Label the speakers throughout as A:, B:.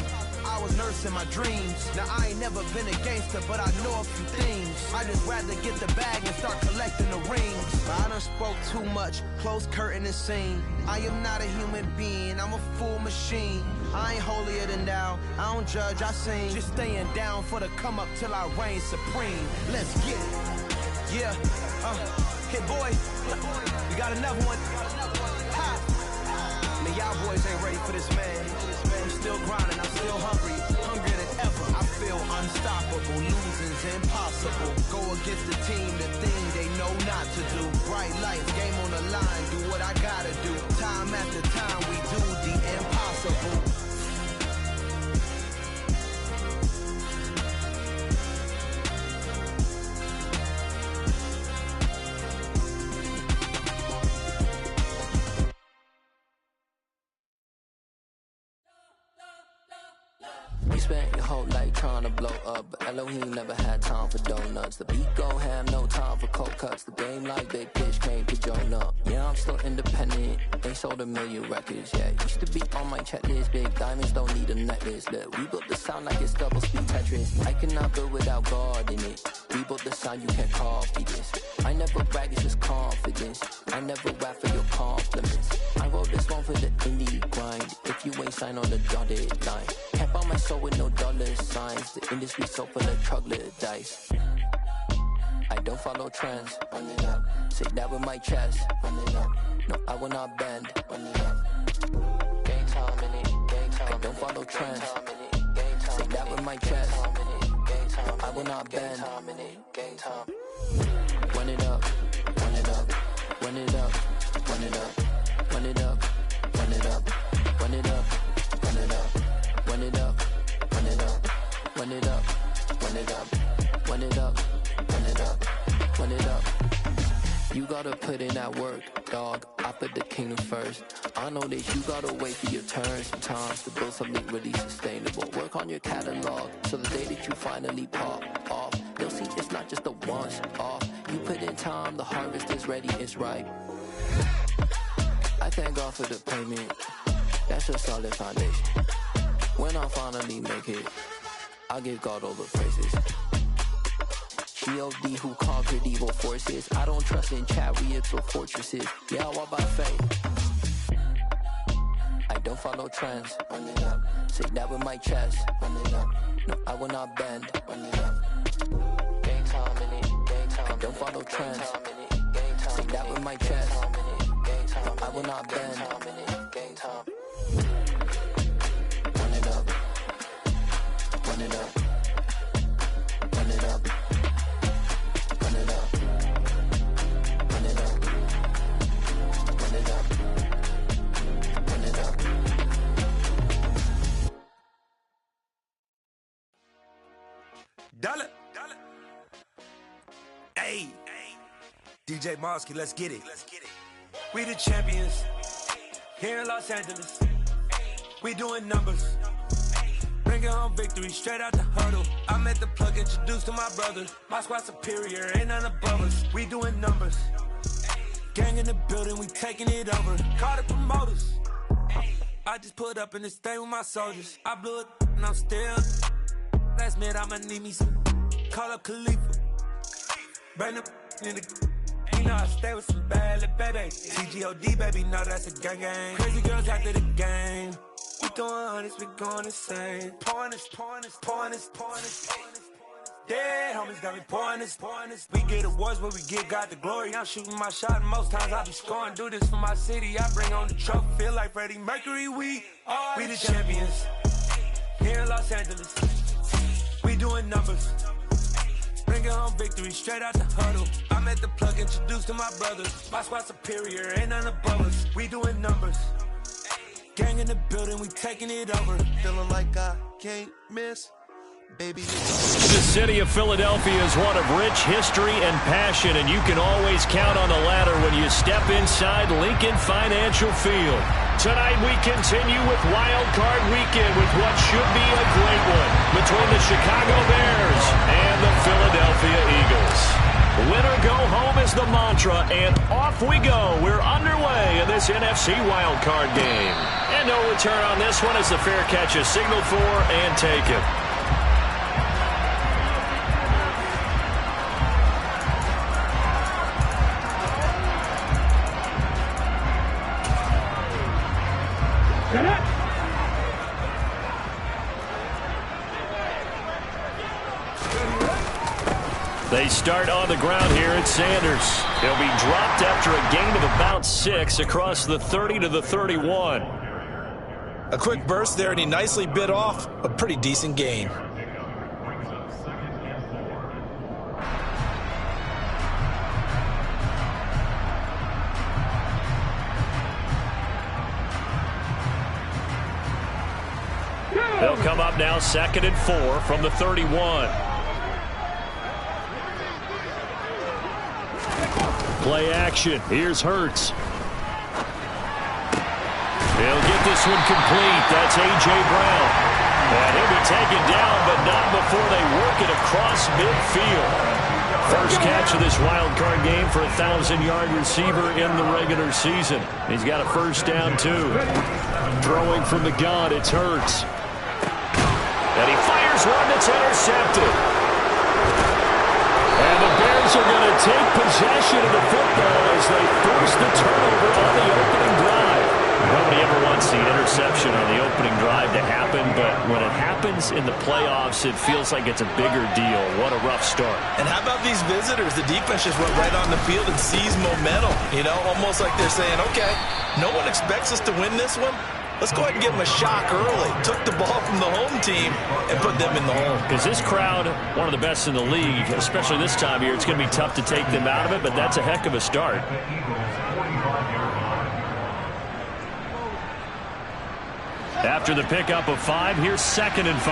A: popping. I was nursing my dreams. Now I ain't never been a gangster, but I know a few things. I just rather get the bag and start collecting the rings. But I done spoke too much, close curtain and scene. I am not a human being, I'm a full machine. I ain't holier than thou, I don't judge, I sing. Just staying down for the come up till I reign supreme. Let's get it. Yeah, hit boy, we got another one. Ha. Man, y'all boys ain't ready for this, man. I'm still grinding, I'm still hungry, hungrier than ever. I feel unstoppable, losing's impossible. Go against the team, the thing they know not to do. Bright lights, game on the line, do what I gotta do. Time after time, we do the impossible.
B: You spent your whole life trying to blow up, but Elohim never had time for donuts. The beat gon' have no time for cold cuts. The game like Big Pitch came to join up. Yeah, I'm still independent, ain't sold a million records yet. Used to be on my checklist, big diamonds don't need a necklace. Look, we built the sound like it's double speed Tetris. I cannot build without God in it. We built the sound, you can't copy this. I never brag, it's just confidence. I never rap for your compliments. I wrote this one for the indie grind. If you ain't signed on the dotted line, can't buy my soul with no dollar signs. The industry so full of troglodytes. I don't follow trends. Run it up. Say that with my chest. Run it up. No, I will not bend. Run it up. Gang time in it. Gang time. I don't follow trends. Say that with my chest. I will not bend. Gang time. Run it up. Run it up. Run it up. Run it up. Run it up. Run it up. Run it up. Run it up. Run it up. Run it up. Run it up. Run it up. Run it up. Run it up. Run it up. You gotta put in that work, dog. I put the kingdom first. I know that you gotta wait for your turn sometimes to build something really sustainable. Work on your catalog so the day that you finally pop off, they'll see it's not just a once off. You put in time, the harvest is ready, it's ripe. I thank God for the payment. That's a solid foundation. When I finally make it, I'll give God all the praises. G.O.D. who conquered evil forces. I don't trust in chariots or fortresses. Yeah, I walk by faith. I don't follow trends. Run it up. Say that with my chest. Run it up. No, I will not bend. Run it up. Gang time in it. Gang time. I don't follow trends. Say that with my chest. No, I will not bend. Gang time. Run it up. Run it up. Run it up. Run it up. Run it up. Run it up. Run it up.
C: Dollar. Hey. DJ Mosky, let's get it. We the champions here in Los Angeles. We doing numbers. Bringing home victory straight out the huddle. I met the plug, introduced to my brothers. My squad superior, ain't none above us. We doing numbers. Gang in the building, we taking it over. Call the promoters. I just put up in this thing with my soldiers. I blew it and I'm still. Last minute I'ma need me some. Call up Khalifa. Bring the in the. You know I stay with some bad little baby. CGOD baby, no that's a gang gang. Crazy girls after the game. We doing honest, we going insane. Pouring this. Dead homies got me pouring this. We get awards, but we give God the glory. I'm shooting my shot, and most times I be scoring. Do this for my city, I bring on the trophy. Feel like Freddie Mercury, we the champions here in Los Angeles. We doing numbers. Bringing home victory straight out the huddle. I met the plug, introduced to my brothers. My squad superior, ain't none above us. We doing numbers. Gang in the building, we taking it over.
D: Feeling like I can't miss, baby.
E: The city of Philadelphia is one of rich history and passion, and you can always count on the ladder when you step inside Lincoln Financial Field. Tonight we continue with Wild Card Weekend with what should be a great one between the Chicago Bears and the Philadelphia Eagles. Winner go home has the mantra, and off we go. We're underway in this NFC wildcard game. And no return on this one as the fair catch is signaled for and taken. They start on the ground here at Sanders. He'll be dropped after a gain of about 6 across the 30 to the 31.
F: A quick burst there, and he nicely bit off a pretty decent gain.
E: They'll come up now 2nd and 4 from the 31. Play action. Here's Hurts. He'll get this one complete. That's A.J. Brown. And he'll be taken down, but not before they work it across midfield. First catch of this wild card game for a 1,000-yard receiver in the regular season. He's got a first down, too. Throwing from the gun, it's Hurts. And he fires one that's intercepted. And the Bears are going to take possession of the football as they force the turnover on the opening drive. Nobody ever wants the interception on the opening drive to happen, but when it happens in the playoffs, it feels like it's a bigger deal. What a rough start.
F: And how about these visitors? The defense just went right on the field and seized momentum. You know, almost like they're saying, okay, no one expects us to win this one. Let's go ahead and give them a shock early. Took the ball from the home team and put them in the hole.
E: Because this crowd, one of the best in the league, especially this time of year, it's going to be tough to take them out of it, but that's a heck of a start. After the pickup of 5, here's 2nd and 5.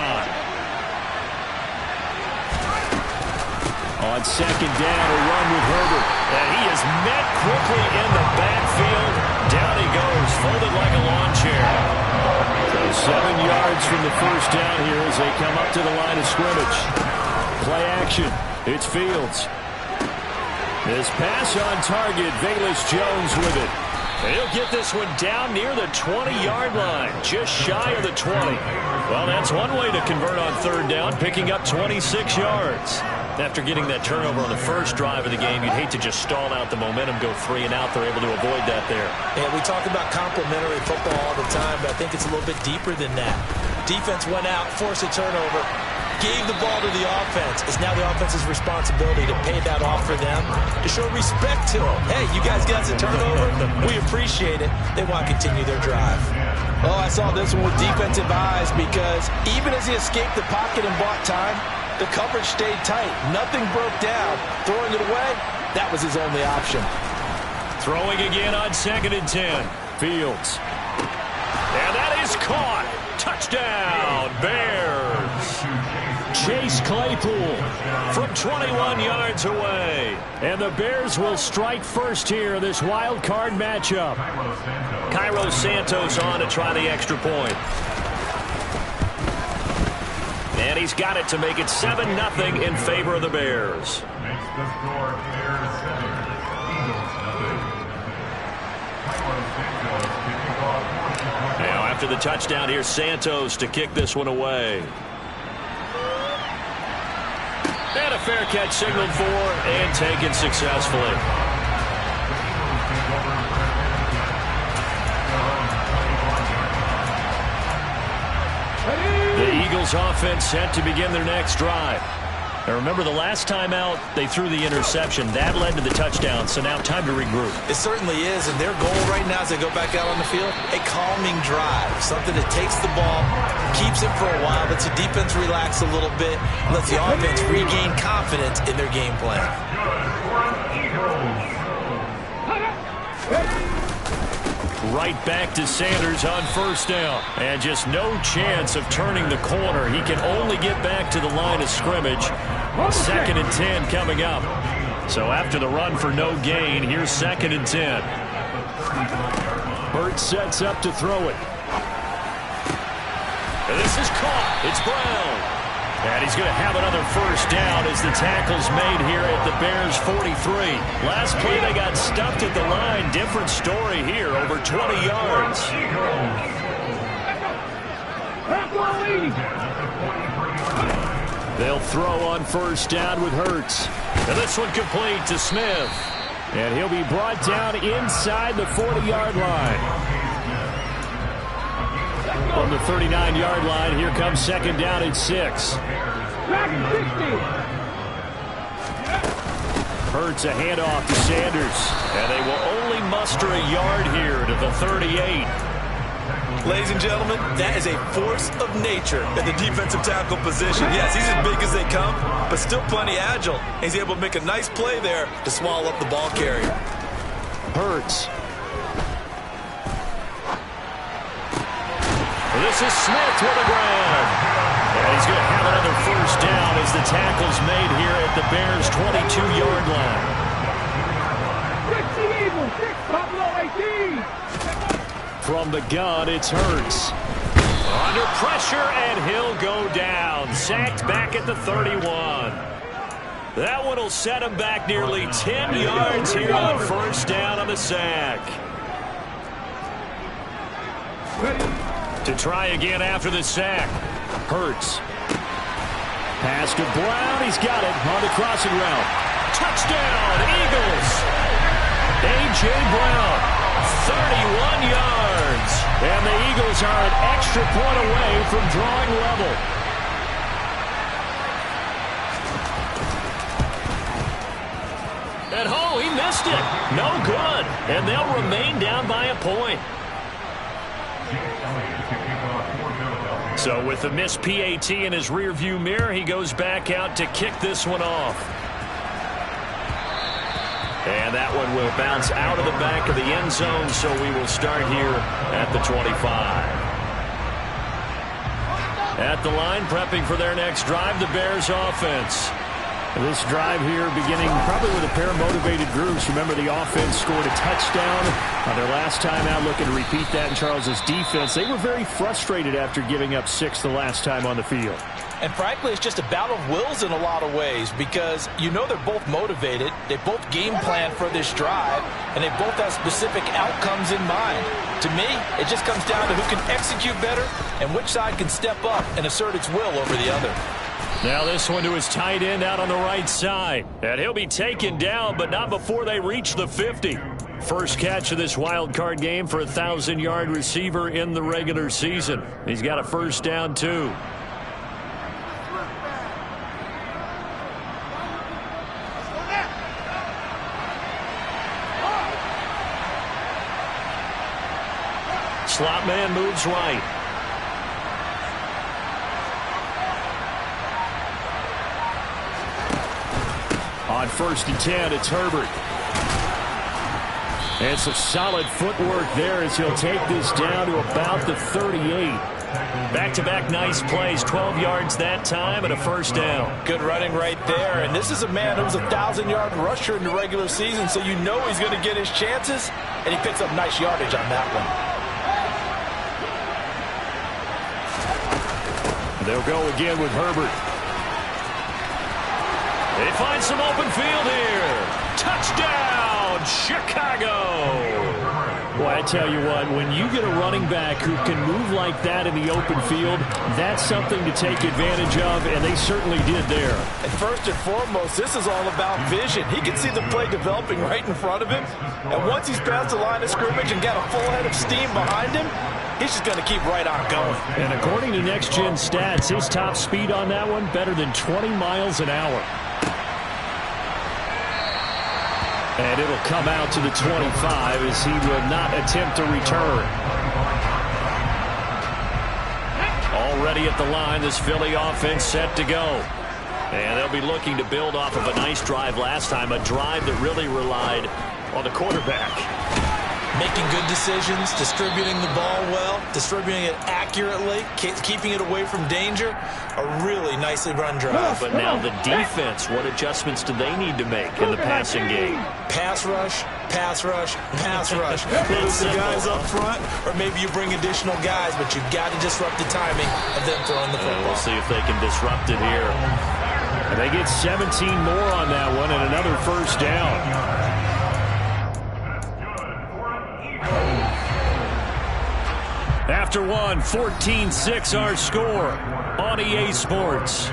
E: On 2nd down, a run with Herbert. And he is met quickly in the backfield. Down he goes, folded like a lawn chair. So 7 yards from the first down here as they come up to the line of scrimmage. Play action. It's Fields. This pass on target. Velus Jones with it. He'll get this one down near the 20-yard line, just shy of the 20. Well, that's one way to convert on 3rd down, picking up 26 yards. After getting that turnover on the first drive of the game, you'd hate to just stall out the momentum, go 3 and out. They're able to avoid that there.
F: Yeah, we talk about complementary football all the time, but I think it's a little bit deeper than that. Defense went out, forced a turnover, gave the ball to the offense. It's now the offense's responsibility to pay that off for them, to show respect to them. Hey, you guys got a turnover? We appreciate it. They want to continue their drive. Oh, I saw this one with defensive eyes because even as he escaped the pocket and bought time, the coverage stayed tight. Nothing broke down. Throwing it away, that was his only option.
E: Throwing again on 2nd and 10. Fields. And that is caught. Touchdown, Bears. Chase Claypool from 21 yards away. And the Bears will strike first here in this wild card matchup. Cairo Santos on to try the extra point. And he's got it to make it 7-0 in favor of the Bears.
G: Makes the score Bears 7, Eagles 0. Cairo Santos kicking off.
E: Now after the touchdown, here's Santos to kick this one away. And a fair catch signaled for and taken successfully. The Eagles offense set to begin their next drive. Now remember, the last time out, they threw the interception. That led to the touchdown, so now time to regroup.
F: It certainly is, and their goal right now as they go back out on the field, a calming drive, something that takes the ball, keeps it for a while, lets the defense relax a little bit, lets the offense regain confidence in their game plan.
E: Right back to Sanders on 1st down. And just no chance of turning the corner. He can only get back to the line of scrimmage. 2nd and 10 coming up. So after the run for no gain, here's 2nd and 10. Hurts sets up to throw it. And this is caught. It's Brown. And he's going to have another first down as the tackle's made here at the Bears 43. Last play they got stuffed at the line. Different story here, over 20 yards. They'll throw on first down with Hurts. And this one complete to Smith. And he'll be brought down inside the 40-yard line. From the 39-yard line, here comes second down and 6. Hurts a handoff to Sanders. And they will only muster a yard here to the 38.
F: Ladies and gentlemen, that is a force of nature at the defensive tackle position. Yes, he's as big as they come, but still plenty agile. He's able to make a nice play there to swallow up the ball carrier.
E: Hurts. This is Smith with the ground. And he's going to have another first down as the tackle's made here at the Bears' 22-yard line. From the gun, it's Hurts. Under pressure, and he'll go down. Sacked back at the 31. That one will set him back nearly 10 yards here on first down on the sack. To try again after the sack. Hurts. Pass to Brown. He's got it on the crossing route. Touchdown, Eagles. A.J. Brown, 31 yards. And the Eagles are an extra point away from drawing level. And oh, he missed it. No good. And they'll remain down by a point. So with the missed PAT in his rearview mirror, he goes back out to kick this one off. And that one will bounce out of the back of the end zone, so we will start here at the 25. At the line, prepping for their next drive, the Bears offense. This drive here beginning probably with a pair of motivated groups. Remember, the offense scored a touchdown on their last time out, looking to repeat that in Charles's defense. They were very frustrated after giving up 6 the last time on the field.
F: And frankly, it's just a battle of wills in a lot of ways because you know they're both motivated. They both game plan for this drive, and they both have specific outcomes in mind. To me, it just comes down to who can execute better and which side can step up and assert its will over the other.
E: Now this one to his tight end out on the right side. And he'll be taken down, but not before they reach the 50. First catch of this wild card game for a 1,000-yard receiver in the regular season. He's got a first down, too. Slot man moves right. On first and 10, it's Herbert. And some solid footwork there as he'll take this down to about the 38. Back-to-back nice plays, 12 yards that time and a first down.
F: Good running right there. And this is a man who was a 1,000-yard rusher in the regular season, so you know he's going to get his chances, and he picks up nice yardage on that one.
E: They'll go again with Herbert. They find some open field here. Touchdown, Chicago. Boy, I tell you what, when you get a running back who can move like that in the open field, that's something to take advantage of, and they certainly did there.
F: And first and foremost, this is all about vision. He can see the play developing right in front of him, and once he's past the line of scrimmage and got a full head of steam behind him, he's just going to keep right on going.
E: And according to Next Gen Stats, his top speed on that one, better than 20 miles an hour. And it'll come out to the 25 as he will not attempt to return. Already at the line, this Philly offense set to go. And they'll be looking to build off of a nice drive last time, a drive that really relied on the quarterback.
F: making good decisions, distributing the ball well, distributing it accurately, keeping it away from danger. A really nicely run drive.
E: But now the defense, what adjustments do they need to make in the passing game?
F: Pass rush, pass rush, pass rush. Whether it's the guys up front or maybe you bring additional guys, but you've got to disrupt the timing of them throwing the football.
E: We'll see if they can disrupt it here. And they get 17 more on that one and another first down. After one, 14-6 our score on EA Sports.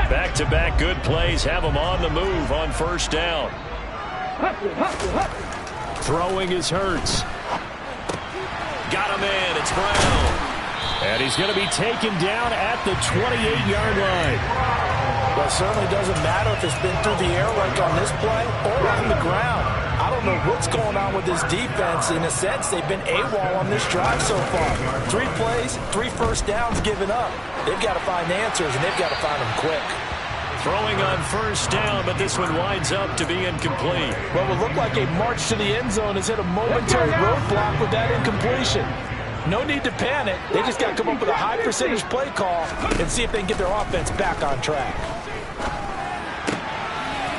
E: Back-to-back good plays have them on the move on first down. Throwing is Hurts. Got him in. It's Brown. And he's going to be taken down at the 28-yard line.
F: Well, it certainly doesn't matter if it's been through the air like on this play or on the ground. I don't know what's going on with this defense. In a sense, they've been AWOL on this drive so far. 3 plays, 3 first downs given up. They've got to find answers, and they've got to find them quick.
E: Throwing on first down, but this one winds up to be incomplete.
F: Well, it looked like a march to the end zone has hit a momentary roadblock with that incompletion. No need to panic. They just got to come up with a high percentage play call and see if they can get their offense back on track.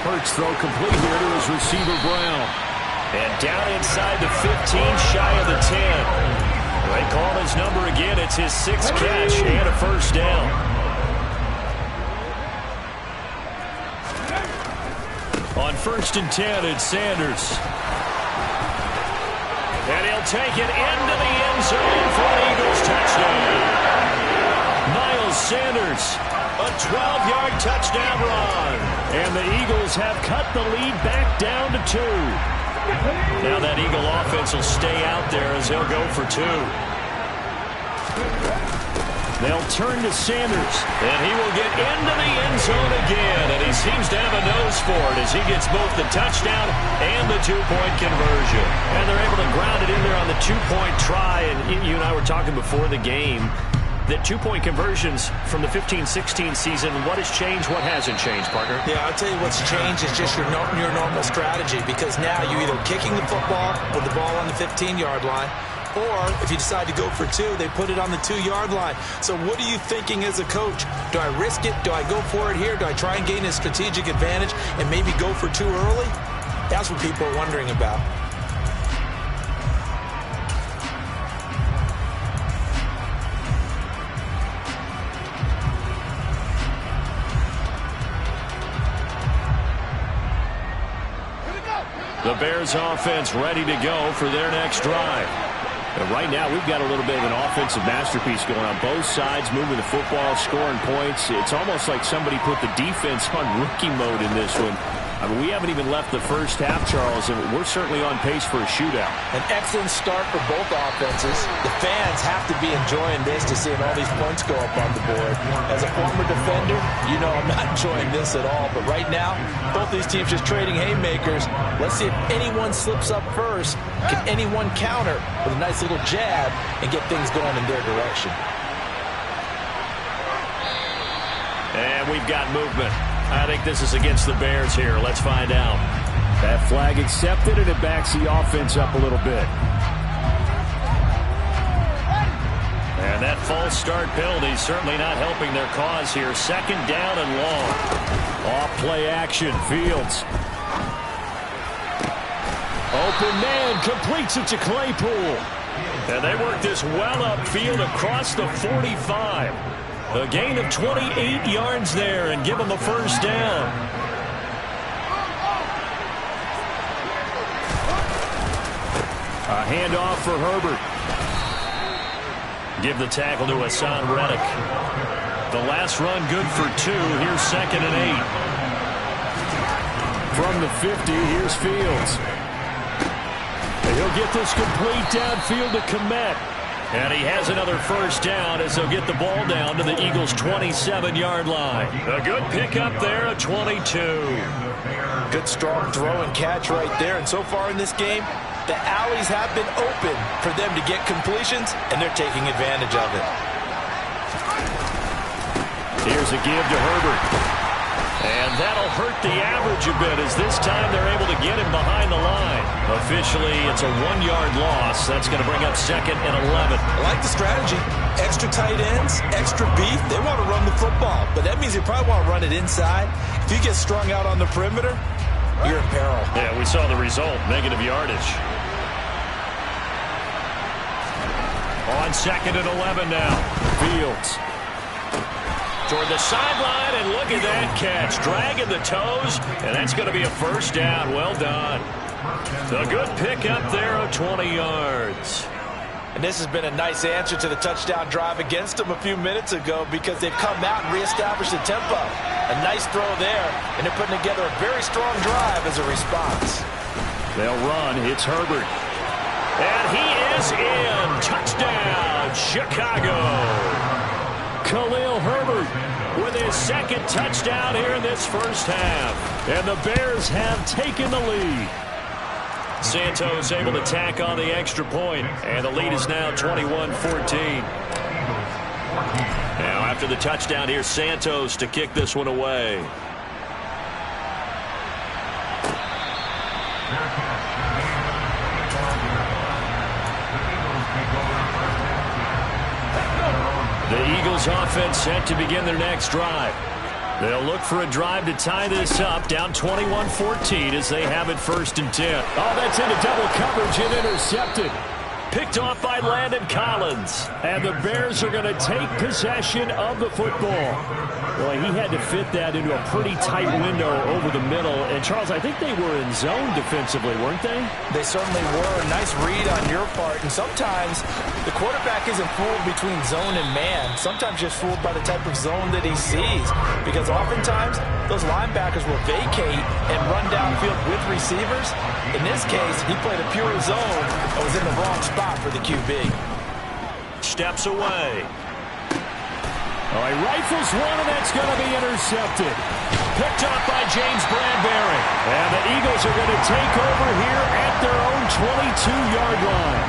E: Hurts throw complete here to his receiver Brown. And down inside the 15, shy of the 10. They call his number again. It's his 6th catch and a first down. On 1st and 10, it's Sanders. And he'll take it into the end zone for an Eagles touchdown. Miles Sanders, a 12-yard touchdown run. And the Eagles have cut the lead back down to 2. Now that Eagle offense will stay out there as they'll go for 2. They'll turn to Sanders, and he will get into the end zone again, and he seems to have a nose for it as he gets both the touchdown and the 2-point conversion. And they're able to ground it in there on the 2-point try, and you and I were talking before the game that 2-point conversions from the 15-16 season, what has changed, what hasn't changed, partner?
F: Yeah, I'll tell you what's changed is just your normal strategy, because now you're either kicking the football with the ball on the 15-yard line, or if you decide to go for 2, they put it on the 2-yard line. So what are you thinking as a coach? Do I risk it? Do I go for it here? Do I try and gain a strategic advantage and maybe go for 2 early? That's what people are wondering about.
E: The Bears offense ready to go for their next drive. And right now, we've got a little bit of an offensive masterpiece going on both sides, moving the football, scoring points. It's almost like somebody put the defense on rookie mode in this one. I mean, we haven't even left the first half, Charles, and we're certainly on pace for a shootout.
F: An excellent start for both offenses. The fans have to be enjoying this to seeing all these points go up on the board. As a former defender, you know I'm not enjoying this at all. But right now, both these teams just trading haymakers. Let's see if anyone slips up first. Can anyone counter with a nice little jab and get things going in their direction?
E: And we've got movement. I think this is against the Bears here. Let's find out. That flag accepted, and it backs the offense up a little bit. And that false start penalty certainly not helping their cause here. 2nd down and long. Off play action. Fields. Open man completes it to Claypool. And they work this well upfield across the 45. A gain of 28 yards there and give them a first down. A handoff for Herbert. Give the tackle to Hassan Reddick. The last run good for 2. Here's 2nd and 8. From the 50, here's Fields. He'll get this complete downfield to Kmet. And he has another first down as they'll get the ball down to the Eagles' 27-yard line. A good pickup there at 22.
F: Good strong throw and catch right there. And so far in this game, the alleys have been open for them to get completions, and they're taking advantage of it.
E: Here's a give to Herbert. And that'll hurt the average a bit as this time they're able to get him behind the line. Officially, it's a 1-yard loss. That's going to bring up 2nd and 11.
F: I like the strategy. Extra tight ends, extra beef. They want to run the football, but that means they probably want to run it inside. If you get strung out on the perimeter, you're in peril.
E: Yeah, we saw the result, negative yardage. On 2nd and 11 now. Fields. Toward the sideline, and look at that catch. Dragging the toes, and that's going to be a first down. Well done. A good pickup there of 20 yards.
F: And this has been a nice answer to the touchdown drive against them a few minutes ago because they've come out and reestablished the tempo. A nice throw there, and they're putting together a very strong drive as a response.
E: They'll run. It's Herbert. And he is in. Touchdown, Chicago. Khalil Herbert with his 2nd touchdown here in this first half. And the Bears have taken the lead. Santos able to tack on the extra point, and the lead is now 21-14. Now after the touchdown, here's Santos to kick this one away. The Eagles offense set to begin their next drive. They'll look for a drive to tie this up, down 21-14 as they have it 1st and 10. Oh, that's into double coverage and intercepted. Picked off by Landon Collins. And the Bears are going to take possession of the football. Boy, he had to fit that into a pretty tight window over the middle. And, Charles, I think they were in zone defensively, weren't they?
F: They certainly were. Nice read on your part. And sometimes the quarterback isn't fooled between zone and man. Sometimes just fooled by the type of zone that he sees. Because oftentimes those linebackers will vacate and run downfield with receivers. In this case, he played a pure zone and was in the wrong spot for the QB.
E: Steps away. Oh, he rifles one, and that's going to be intercepted. Picked up by James Bradbury. And the Eagles are going to take over here at their own 22-yard line.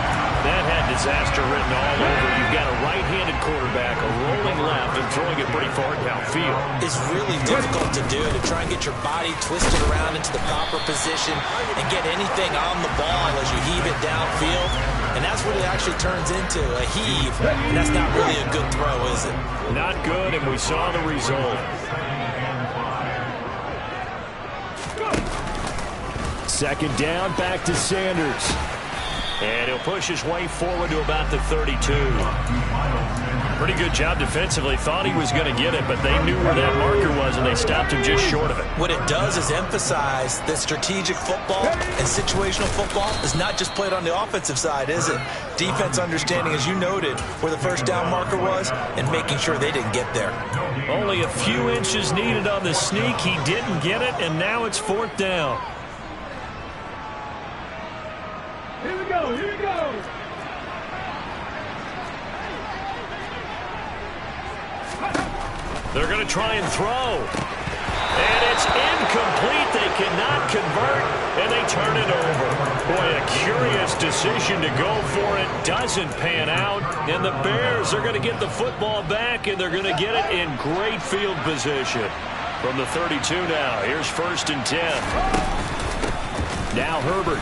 E: That had disaster written all over. You've got a right-handed quarterback, a rolling left, and throwing it pretty far downfield.
F: It's really difficult to do, to try and get your body twisted around into the proper position and get anything on the ball as you heave it downfield. And that's what it actually turns into, a heave. And that's not really a good throw, is it?
E: Not good, and we saw the result. Second down, back to Sanders. And he'll push his way forward to about the 32. Pretty good job defensively. Thought he was going to get it, but they knew where that marker was, and they stopped him just short of it.
F: What it does is emphasize that strategic football and situational football is not just played on the offensive side, is it? Defense understanding, as you noted, where the first down marker was and making sure they didn't get there.
E: Only a few inches needed on the sneak. He didn't get it, and now it's 4th down.
G: Here we go, here we go.
E: They're going to try and throw. And it's incomplete. They cannot convert, and they turn it over. Boy, a curious decision to go for it. Doesn't pan out, and the Bears are going to get the football back, and they're going to get it in great field position. From the 32 now, here's 1st and 10. Now Herbert.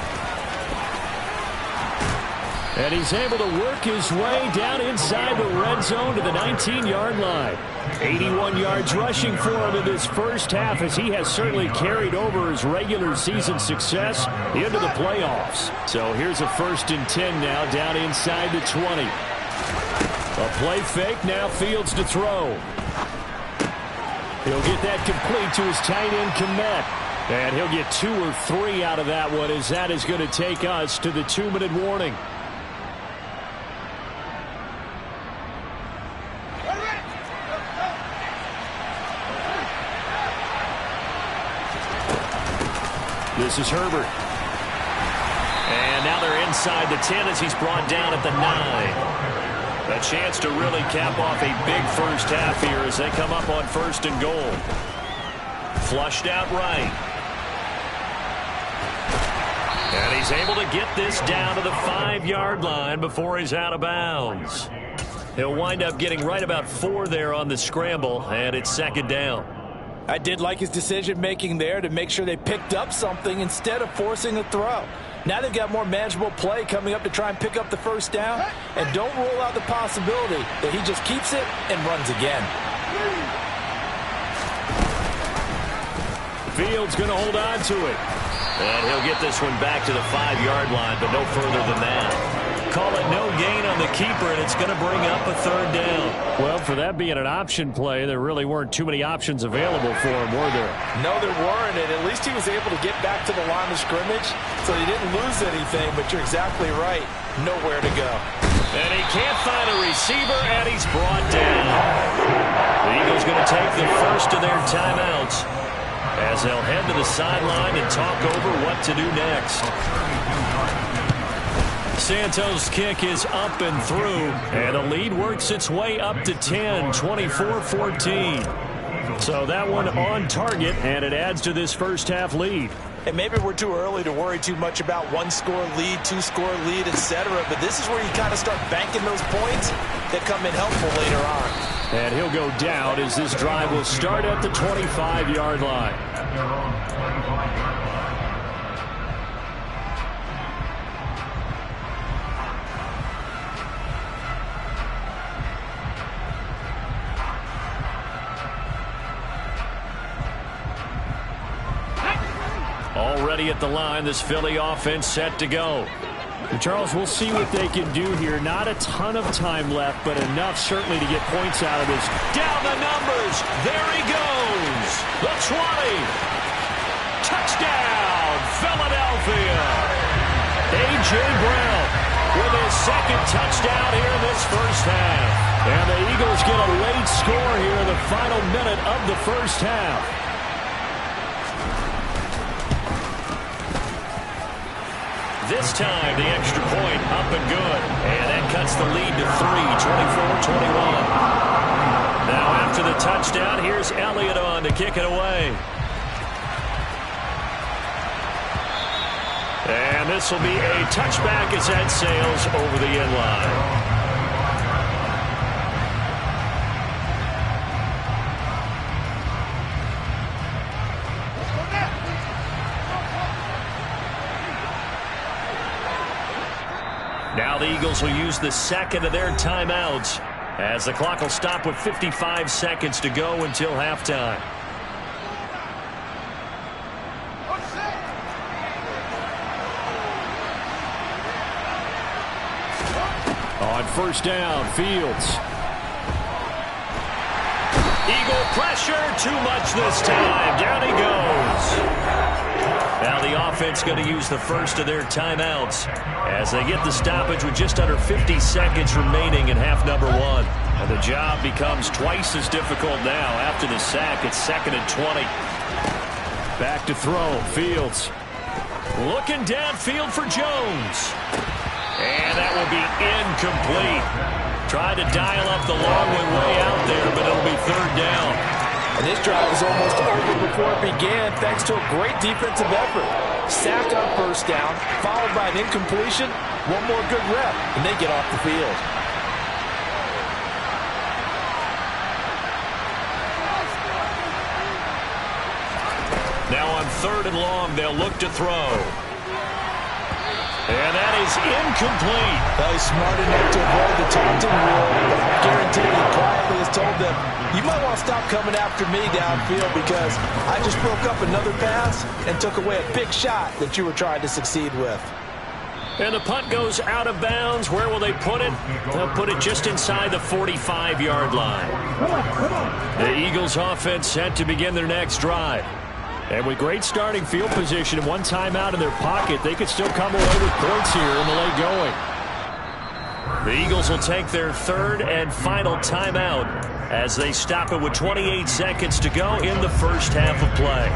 E: And he's able to work his way down inside the red zone to the 19-yard line. 81 yards rushing for him in this first half, as he has certainly carried over his regular season success into the playoffs. So here's a 1st and 10 now down inside the 20. A play fake, now Fields to throw. He'll get that complete to his tight end, Komet. And he'll get 2 or 3 out of that one, as that is going to take us to the 2-minute warning. This is Herbert. And now they're inside the 10 as he's brought down at the 9. A chance to really cap off a big first half here as they come up on 1st and goal. Flushed out right. And he's able to get this down to the 5-yard line before he's out of bounds. He'll wind up getting right about 4 there on the scramble, and it's 2nd down.
F: I did like his decision-making there to make sure they picked up something instead of forcing a throw. Now they've got more manageable play coming up to try and pick up the 1st down, and don't rule out the possibility that he just keeps it and runs again.
E: Fields going to hold on to it. And he'll get this one back to the 5-yard line, but no further than that. Call it no gain on the keeper, and it's going to bring up a 3rd down. Well, for that being an option play, there really weren't too many options available for him, were there?
F: No, there weren't, and at least he was able to get back to the line of scrimmage, so he didn't lose anything, but you're exactly right. Nowhere to go.
E: And he can't find a receiver, and he's brought down. The Eagles going to take the first of their timeouts as they'll head to the sideline and talk over what to do next. Santos' kick is up and through, and the lead works its way up to 10, 24-14. So that one on target, and it adds to this first half lead.
F: And maybe we're too early to worry too much about 1-score lead, 2-score lead, etc. But this is where you kind of start banking those points that come in helpful later on.
E: And he'll go down as this drive will start at the 25-yard line. Already at the line, this Philly offense set to go. Charles, we'll see what they can do here. Not a ton of time left, but enough certainly to get points out of this. Down the numbers. There he goes. The 20. Touchdown, Philadelphia. A.J. Brown with his 2nd touchdown here in this first half. And the Eagles get a late score here in the final minute of the first half. This time, the extra point up and good. And that cuts the lead to 3, 24-21. Now after the touchdown, here's Elliott on to kick it away. And this will be a touchback as that sails over the end line. Now the Eagles will use the 2nd of their timeouts as the clock will stop with 55 seconds to go until halftime. On 1st down, Fields. Eagle pressure, too much this time. Down he goes. Now the offense going to use the 1st of their timeouts as they get the stoppage with just under 50 seconds remaining in half number 1. And the job becomes twice as difficult now after the sack. It's 2nd and 20. Back to throw. Fields looking downfield for Jones. And that will be incomplete. Tried to dial up the long way out there, but it'll be 3rd down.
F: And this drive was almost over before it began thanks to a great defensive effort. Sack on 1st down, followed by an incompletion. One more good rep, and they get off the field.
E: Now on 3rd and long, they'll look to throw. And that is incomplete.
F: Well, he's smart enough to avoid the taunting rule. I guarantee he quietly has told them, you might want to stop coming after me downfield because I just broke up another pass and took away a big shot that you were trying to succeed with.
E: And the punt goes out of bounds. Where will they put it? They'll put it just inside the 45-yard line. The Eagles offense set to begin their next drive. And with great starting field position and one timeout in their pocket, they could still come away with points here in the late going. The Eagles will take their 3rd and final timeout as they stop it with 28 seconds to go in the first half of play.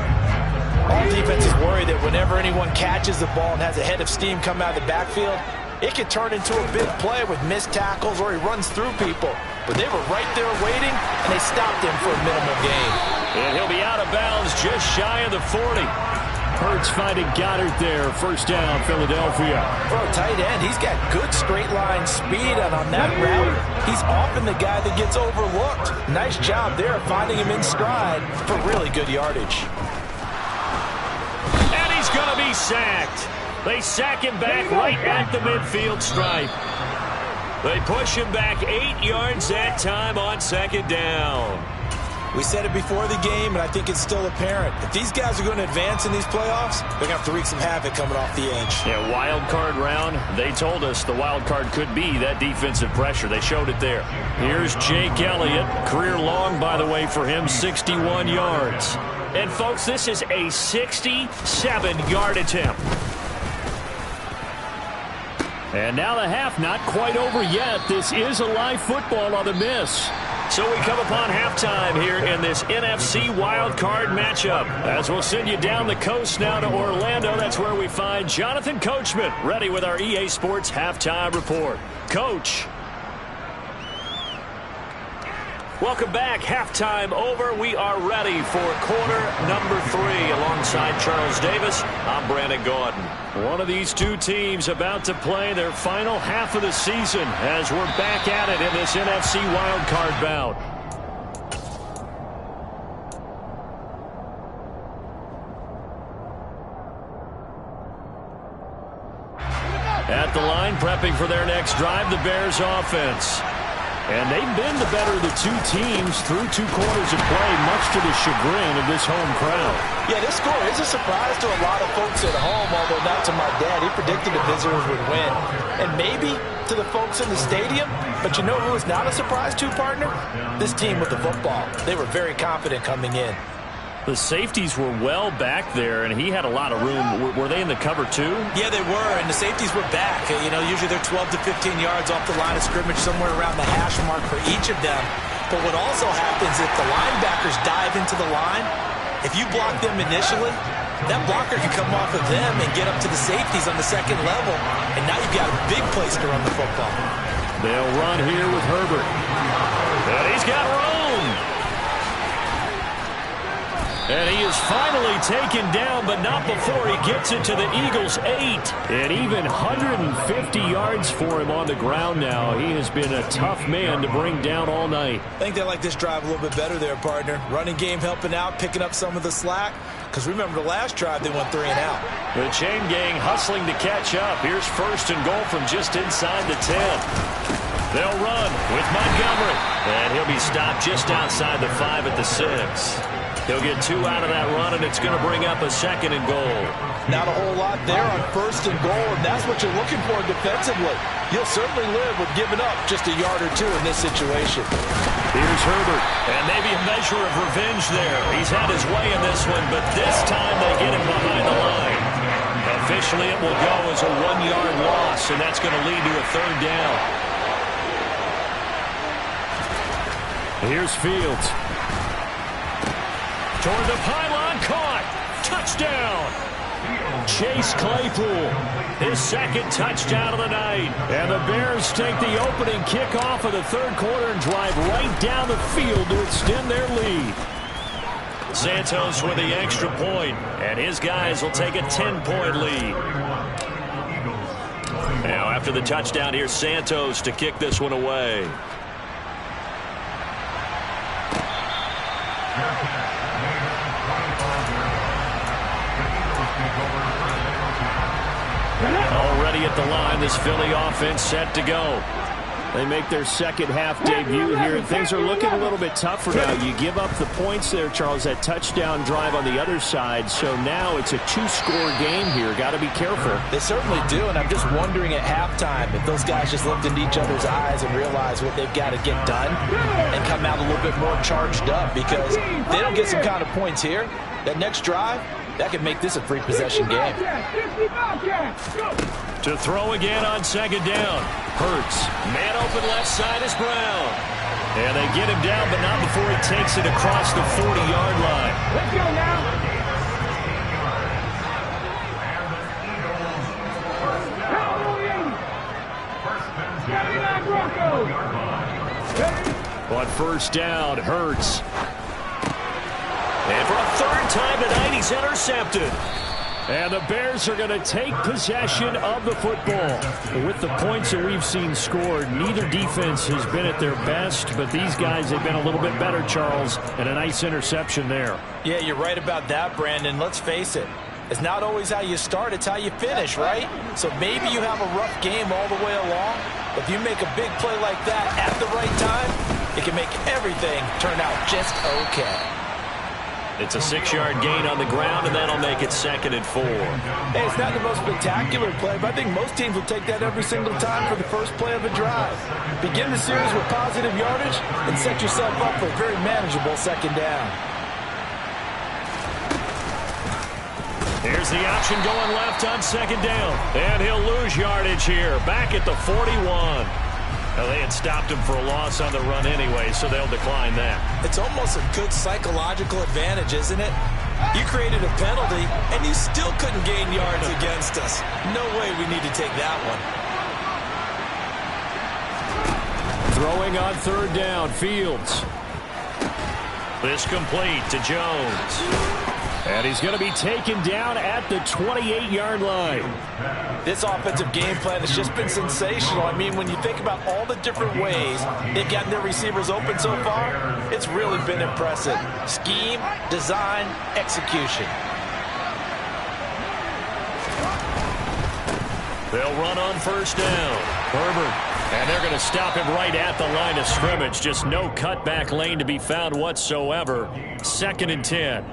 F: All defenses worry that whenever anyone catches the ball and has a head of steam come out of the backfield, it could turn into a big play with missed tackles or he runs through people. But they were right there waiting, and they stopped him for a minimal gain.
E: And he'll be out of bounds just shy of the 40. Hurts finding Goddard there. First down, Philadelphia.
F: For a tight end, he's got good straight line speed, and on that route, he's often the guy that gets overlooked. Nice job there finding him in stride for really good yardage.
E: And he's going to be sacked. They sack him back right at the midfield stripe. They push him back 8 yards that time on second down.
F: We said it before the game, and I think it's still apparent. If these guys are going to advance in these playoffs, they're going to have to wreak some havoc coming off the edge.
E: Yeah, wild card round. They told us the wild card could be that defensive pressure. They showed it there. Here's Jake Elliott. Career long, by the way, for him, 61 yards. And, folks, this is a 67-yard attempt. And now the half not quite over yet. This is a live football on the miss. So we come upon halftime here in this NFC wildcard matchup. As we'll send you down the coast now to Orlando, that's where we find Jonathan Coachman, ready with our EA Sports halftime report. Coach. Welcome back. Halftime over. We are ready for quarter number 3. Alongside Charles Davis, I'm Brandon Gordon. One of these two teams about to play their final half of the season as we're back at it in this NFC wildcard bout. At the line, prepping for their next drive, the Bears offense. And they've been the better of the two teams through 2 quarters of play, much to the chagrin of this home crowd.
F: Yeah, this score is a surprise to a lot of folks at home, although not to my dad. He predicted the visitors would win. And maybe to the folks in the stadium. But you know who is not a surprise to, partner? This team with the football. They were very confident coming in.
E: The safeties were well back there, and he had a lot of room. Were they in the cover, too?
F: Yeah, they were, and the safeties were back. You know, usually they're 12 to 15 yards off the line of scrimmage, somewhere around the hash mark for each of them. But what also happens if the linebackers dive into the line, if you block them initially, that blocker can come off of them and get up to the safeties on the second level, and now you've got a big place to run the football.
E: They'll run here with Herbert. And he's got room. And he is finally taken down, but not before he gets it to the Eagles' 8. And even 150 yards for him on the ground now. He has been a tough man to bring down all night.
F: I think they like this drive a little bit better there, partner. Running game helping out, picking up some of the slack. Because remember, the last drive they went 3 and out.
E: The chain gang hustling to catch up. Here's first and goal from just inside the 10. They'll run with Montgomery. And he'll be stopped just outside the 5 at the 6. He'll get 2 out of that run, and it's going to bring up a second and goal.
F: Not a whole lot there on first and goal, and that's what you're looking for defensively. You'll certainly live with giving up just a yard or 2 in this situation.
E: Here's Herbert, and maybe a measure of revenge there. He's had his way in this one, but this time they get him behind the line. Officially, it will go as a 1-yard loss, and that's going to lead to a 3rd down. Here's Fields. Toward the pylon, caught. Touchdown. Chase Claypool, his 2nd touchdown of the night. And the Bears take the opening kickoff of the 3rd quarter and drive right down the field to extend their lead. Santos with the extra point, and his guys will take a 10-point lead. Now after the touchdown, here's Santos to kick this one away. Already at the line, this Philly offense set to go. They make their second half debut here, and things are looking a little bit tougher now. You give up the points there, Charles, that touchdown drive on the other side. So now it's a 2-score game here. Got to be careful.
F: They certainly do, and I'm just wondering at halftime if those guys just looked into each other's eyes and realize what they've got to get done and come out a little bit more charged up, because if they don't get some kind of points here, that next drive, that could make this a 3-possession game.
E: To throw again on 2nd down. Hurts. Man open left side is Brown. And they get him down, but not before he takes it across the 40-yard line.
G: Let's go now.
E: On 1st down, Hurts. And for a 3rd time tonight, he's intercepted. And the Bears are going to take possession of the football. With the points that we've seen scored, neither defense has been at their best, but these guys have been a little bit better, Charles, and a nice interception there.
F: Yeah, you're right about that, Brandon. Let's face it. It's not always how you start, it's how you finish, right? So maybe you have a rough game all the way along, but if you make a big play like that at the right time, it can make everything turn out just okay.
E: It's a 6-yard gain on the ground, and that'll make it 2nd and 4.
F: Hey, it's not the most spectacular play, but I think most teams will take that every single time for the first play of a drive. Begin the series with positive yardage and set yourself up for a very manageable 2nd down.
E: Here's the option going left on 2nd down. And he'll lose yardage here, back at the 41. Well, they had stopped him for a loss on the run anyway, so they'll decline that. It's almost a good psychological advantage, isn't it? You created a penalty, and you still couldn't gain yards against us. No way we need to take that one. Throwing on 3rd down, Fields. This complete to Jones. And he's going to be taken down at the 28-yard line. This offensive game plan has just been sensational. I mean, when you think about all the different ways they've gotten their receivers open so far, it's really been impressive. Scheme, design, execution. They'll run on 1st down. Herbert. And they're going to stop him right at the line of scrimmage. Just no cutback lane to be found whatsoever. 2nd and 10.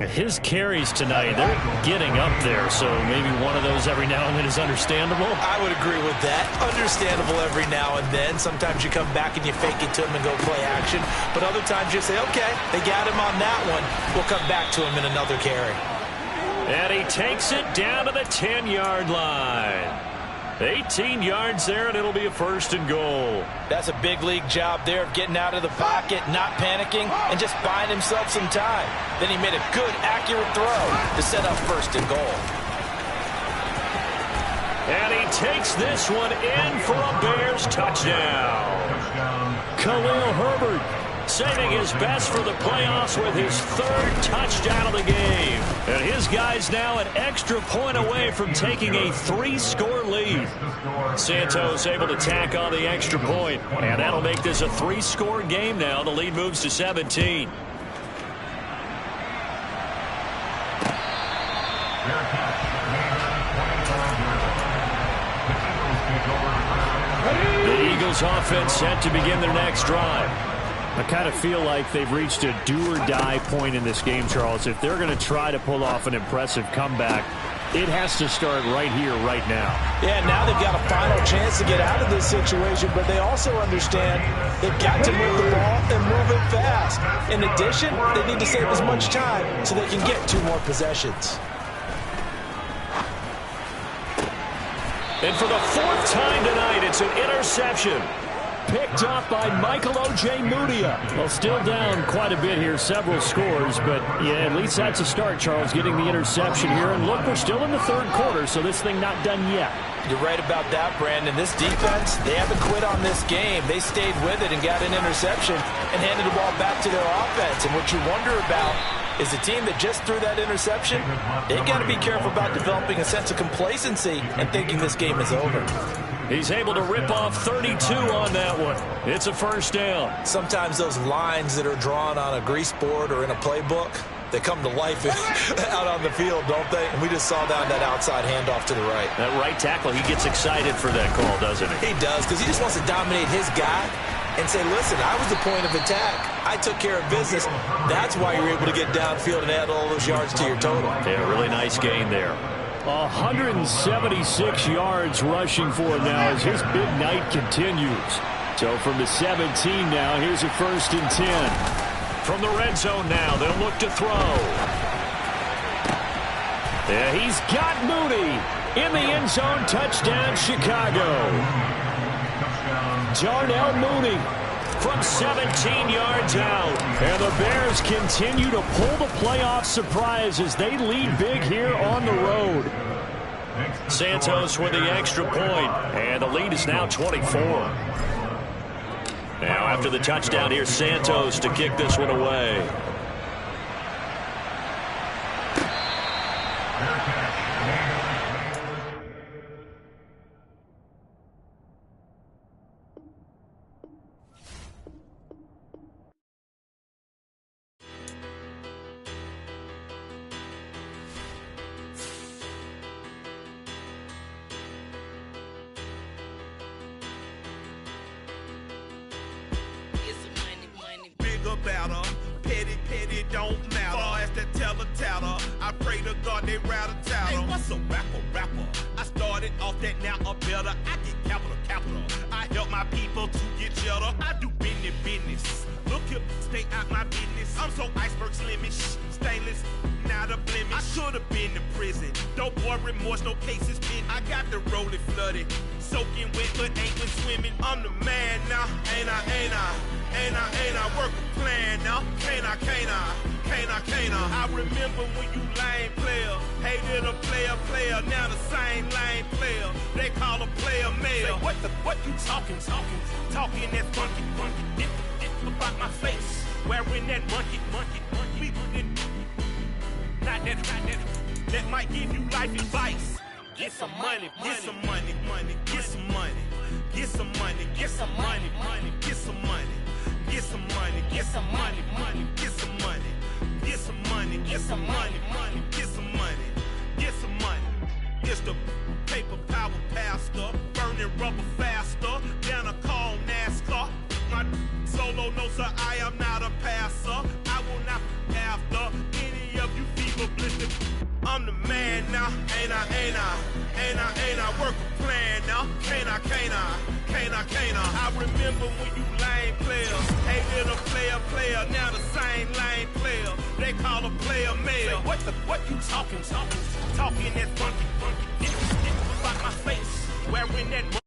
E: His carries tonight, they're getting up there, so maybe one of those every now and then is understandable. I would agree with that. Understandable every now and then. Sometimes you come back and you fake it to him and go play action, but other times you say, okay, they got him on that one. We'll come back to him in another carry. And he takes it down to the 10-yard line. 18 yards there, and it'll be a 1st and goal. That's a big league job there of getting out of the pocket, not panicking, and just buying himself some time. Then he made a good, accurate throw to set up 1st and goal. And he takes this one in for a Bears touchdown. Khalil Herbert saving his best for the playoffs with his 3rd touchdown of the game. And his guy's now an extra point away from taking a 3-score lead. Santos able to tack on the extra point, and that'll make this a 3-score game now. The lead moves to 17. The Eagles offense set to begin their next drive. I kind of feel like they've reached a do-or-die point in this game, Charles. If they're going to try to pull off an impressive comeback, it has to start right here, right now. Yeah, now they've got a final chance to get out of this situation, but they also understand they've got to move the ball and move it fast. In addition, they need to save as much time so they can get 2 more possessions. And for the 4th time tonight, it's an interception. Picked up by Michael O.J. Mudia. Well, still down quite a bit here, several scores, but yeah, at least that's a start, Charles, getting the interception here. And look, we're still in the 3rd quarter, so this thing not done yet. You're right about that, Brandon. This defense, they haven't quit on this game. They stayed with it and got an interception and handed the ball back to their offense. And what you wonder about is the team that just threw that interception, they got to be careful about developing a sense of complacency and thinking this game is over. He's able to rip off 32 on that one. It's a 1st down. Sometimes those lines that are drawn on a grease board or in a playbook, they come to life out on the field, don't they? And we just saw that outside handoff to the right. That right tackle, he gets excited for that call, doesn't he? He does, because he just wants to dominate his guy and say, listen, I was the point of attack. I took care of business. That's why you're able to get downfield and add all those yards to your total. Yeah, really nice gain there. 176 yards rushing for him now as his big night continues. So from the 17 now, here's a 1st and 10. From the red zone now, they'll look to throw. Yeah, he's got Mooney in the end zone. Touchdown, Chicago. Darnell Mooney from 17 yards out. And the Bears continue to pull the playoff surprise as they lead big here on the road. Santos with the extra point, and the lead is now 24. Now after the touchdown, here's Santos to kick this one away.
H: Better, petty don't matter. Far as the teller, I pray to God they rattle tattle. Hey, what's a rapper? I started off that, now I'm better. I get capital. I help my people to get cheddar. I do business. Look here, stay out my business. I'm so iceberg slimish, stainless, not a blemish. I should have been to prison. Don't boy remorse, no cases pinned. I got the rolling flooded, soaking wet, but ain't been swimming. I'm the man now, ain't I? Work a plan now, can't I? I remember when you lame player, hated a player, now the same lame player. They call a player mayor. Say, what you talking that funky, dip about my face, wearing that monkey. Not that might give you life advice. Get some money. It's the paper power pastor, burning rubber faster, down a call NASCAR. My solo knows that I am not a passer. I will not after any of you fever blistered. I'm the man now, ain't I? Work a plan now, can't I? I remember when you lame players, hated a player, now the same lame player. They call a player mayor. Say, what you talking that funky, dip about my face, wearing that